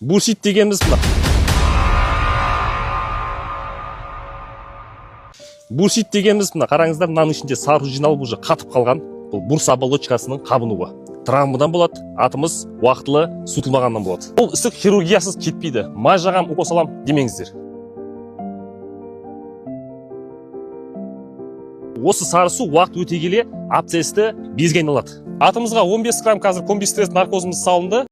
бурсит дегенimiz мына. Бурсит дегенimiz мына. Қараңыздар, мынаның ішінде сары жиналып уже қатып қалған. Бұл бурс оболочкасының қабынуы. Травмадан болады, атымыз уақытылы суытылмағаннан болады. Бұл ісік хирургиясыз кетпейді. Май жағам, укол салам демеңіздер. Осы сары су уақыт өте келе абсцессті безге айналады. Атымызға 15 грамм қазір комбистресс наркозымыз салынды.